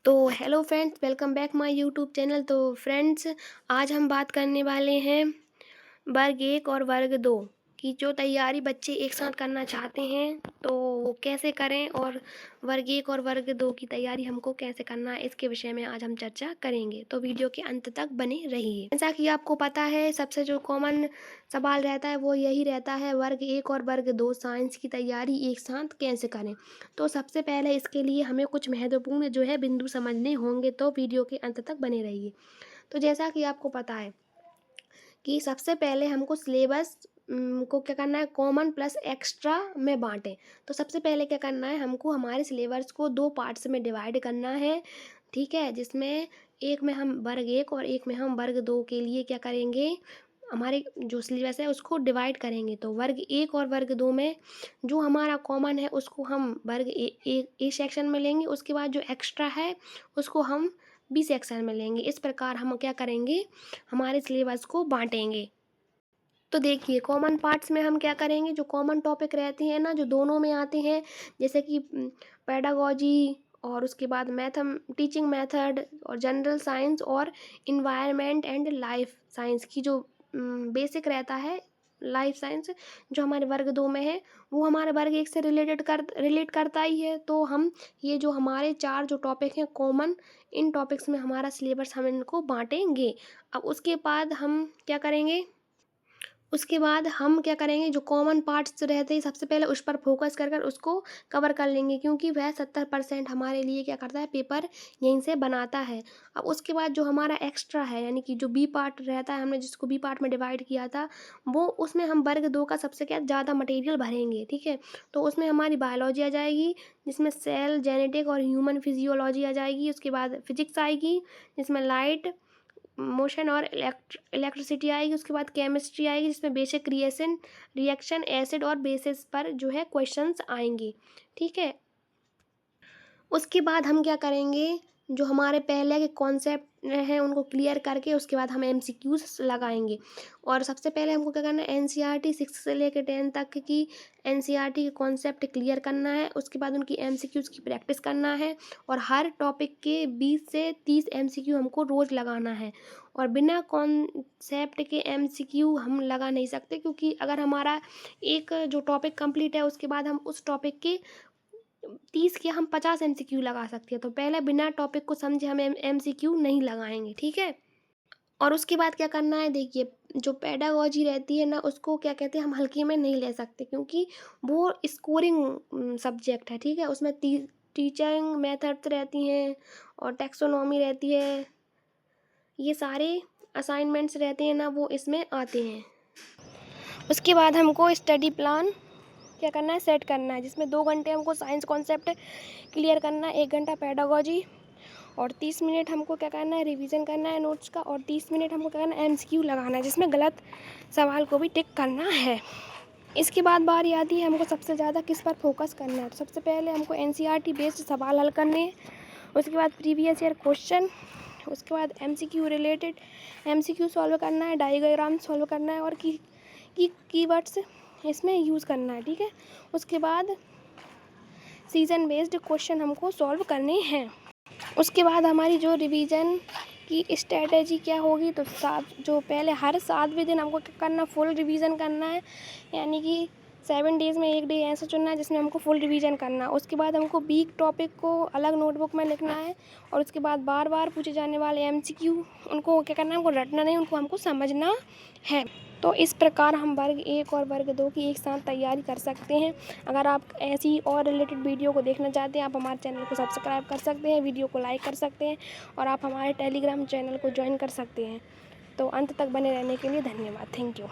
तो hello friends, welcome back my YouTube channel. तो friends, आज हम बात करने वाले हैं वर्ग 1 और वर्ग 2 की जो तैयारी बच्चे एक साथ करना चाहते हैं तो वो कैसे करें, और वर्ग 1 और वर्ग 2 की तैयारी हमको कैसे करना है, इसके विषय में आज हम चर्चा करेंगे। तो वीडियो के अंत तक बने रहिए। जैसा कि आपको पता है, सबसे जो कॉमन सवाल रहता है वो यही रहता है, वर्ग 1 और वर्ग 2 साइंस की तैयारी एक साथ कैसे करें। तो सबसे पहले इसके लिए हमें कुछ महत्वपूर्ण जो है बिंदु समझने होंगे, तो वीडियो के अंत तक बने रहिए। तो जैसा कि आपको पता है कि सबसे पहले हमको सिलेबस को क्या करना है, कॉमन प्लस एक्स्ट्रा में बांटें। तो सबसे पहले क्या करना है, हमको हमारे सिलेबस को 2 पार्ट्स में डिवाइड करना है, ठीक है। जिसमें एक में हम वर्ग 1 और एक में हम वर्ग 2 के लिए क्या करेंगे, हमारे जो सिलेबस है उसको डिवाइड करेंगे। तो वर्ग 1 और वर्ग 2 में जो हमारा कॉमन है उसको हम वर्ग ए सेक्शन में लेंगे, उसके बाद जो एक्स्ट्रा है उसको हम बी सेक्शन में लेंगे। इस प्रकार हम क्या करेंगे, हमारे सिलेबस को बांटेंगे। तो देखिए, कॉमन पार्ट्स में हम क्या करेंगे, जो कॉमन टॉपिक रहते हैं ना, जो दोनों में आते हैं, जैसे कि पेडागोजी, और उसके बाद टीचिंग मेथड, और जनरल साइंस, और इन्वायरमेंट एंड लाइफ साइंस की जो बेसिक रहता है, लाइफ साइंस जो हमारे वर्ग 2 में है वो हमारे वर्ग 1 से रिलेट करता ही है। तो हम ये जो हमारे 4 जो टॉपिक हैं कॉमन, इन टॉपिक्स में हमारा सिलेबस हम इनको बांटेंगे। अब उसके बाद हम क्या करेंगे, जो कॉमन पार्ट्स रहते हैं सबसे पहले उस पर फोकस कर उसको कवर कर लेंगे, क्योंकि वह 70% हमारे लिए क्या करता है, पेपर यहीं से बनाता है। अब उसके बाद जो हमारा एक्स्ट्रा है, यानी कि जो बी पार्ट रहता है, हमने जिसको बी पार्ट में डिवाइड किया था, वो उसमें हम वर्ग 2 का सबसे क्या ज़्यादा मटेरियल भरेंगे, ठीक है। तो उसमें हमारी बायोलॉजी आ जाएगी, जिसमें सेल, जेनेटिक और ह्यूमन फिजियोलॉजी आ जाएगी। उसके बाद फिजिक्स आएगी, जिसमें लाइट, मोशन और इलेक्ट्रिसिटी आएगी। उसके बाद केमिस्ट्री आएगी, जिसमें बेसिक रिएक्शन, एसिड और बेसिस पर जो है क्वेश्चंस आएंगे, ठीक है। उसके बाद हम क्या करेंगे, जो हमारे पहले के कॉन्सेप्ट हैं उनको क्लियर करके उसके बाद हम एमसीक्यूज लगाएंगे। और सबसे पहले हमको क्या करना है, एनसीईआरटी 6 से लेकर 10 तक की एनसीईआरटी के कॉन्सेप्ट क्लियर करना है। उसके बाद उनकी एमसीक्यूज की प्रैक्टिस करना है, और हर टॉपिक के 20 से 30 एमसीक्यू हमको रोज़ लगाना है। और बिना कॉन्सेप्ट के एमसीक्यू हम लगा नहीं सकते, क्योंकि अगर हमारा एक जो टॉपिक कंप्लीट है उसके बाद हम उस टॉपिक के 30 के हम 50 एमसीक्यू लगा सकते हैं। तो पहले बिना टॉपिक को समझे हम एमसीक्यू नहीं लगाएंगे, ठीक है। और उसके बाद क्या करना है, देखिए, जो पेडागोजी रहती है ना, उसको क्या कहते हैं, हम हल्के में नहीं ले सकते, क्योंकि वो स्कोरिंग सब्जेक्ट है, ठीक है। उसमें टीचिंग मेथड्स रहती हैं और टेक्सोनॉमी रहती है, ये सारे असाइनमेंट्स रहते हैं ना, वो इसमें आते हैं। उसके बाद हमको स्टडी प्लान क्या करना है, सेट करना है, जिसमें 2 घंटे हमको साइंस कॉन्सेप्ट क्लियर करना है, 1 घंटा पेडागोजी, और 30 मिनट हमको क्या करना है, रिवीजन करना है नोट्स का, और 30 मिनट हमको क्या करना है, एमसीक्यू लगाना है, जिसमें गलत सवाल को भी टिक करना है। इसके बाद बारी आती है हमको सबसे ज़्यादा किस पर फोकस करना है। तो सबसे पहले हमको एनसीईआरटी बेस्ड सवाल हल करने हैं, उसके बाद प्रीवियस ईयर क्वेश्चन, उसके बाद एमसीक्यू रिलेटेड एमसीक्यू सॉल्व करना है, डायग्राम सॉल्व करना है, और कीवर्ड्स इसमें यूज़ करना है, ठीक है। उसके बाद सीजन बेस्ड क्वेश्चन हमको सॉल्व करने हैं। उसके बाद हमारी जो रिवीजन की स्ट्रेटजी क्या होगी, तो जो पहले हर 7वें दिन हमको क्या करना, फुल रिवीजन करना है, यानी कि 7 डेज़ में 1 डे ऐसा चुनना है जिसमें हमको फुल रिवीजन करना है। उसके बाद हमको वीक टॉपिक को अलग नोटबुक में लिखना है, और उसके बाद बार बार पूछे जाने वाले एमसीक्यू उनको क्या करना है, हमको रटना नहीं, उनको हमको समझना है। तो इस प्रकार हम वर्ग 1 और वर्ग 2 की एक साथ तैयारी कर सकते हैं। अगर आप ऐसी और रिलेटेड वीडियो को देखना चाहते हैं, आप हमारे चैनल को सब्सक्राइब कर सकते हैं, वीडियो को लाइक कर सकते हैं, और आप हमारे टेलीग्राम चैनल को ज्वाइन कर सकते हैं। तो अंत तक बने रहने के लिए धन्यवाद। Thank you.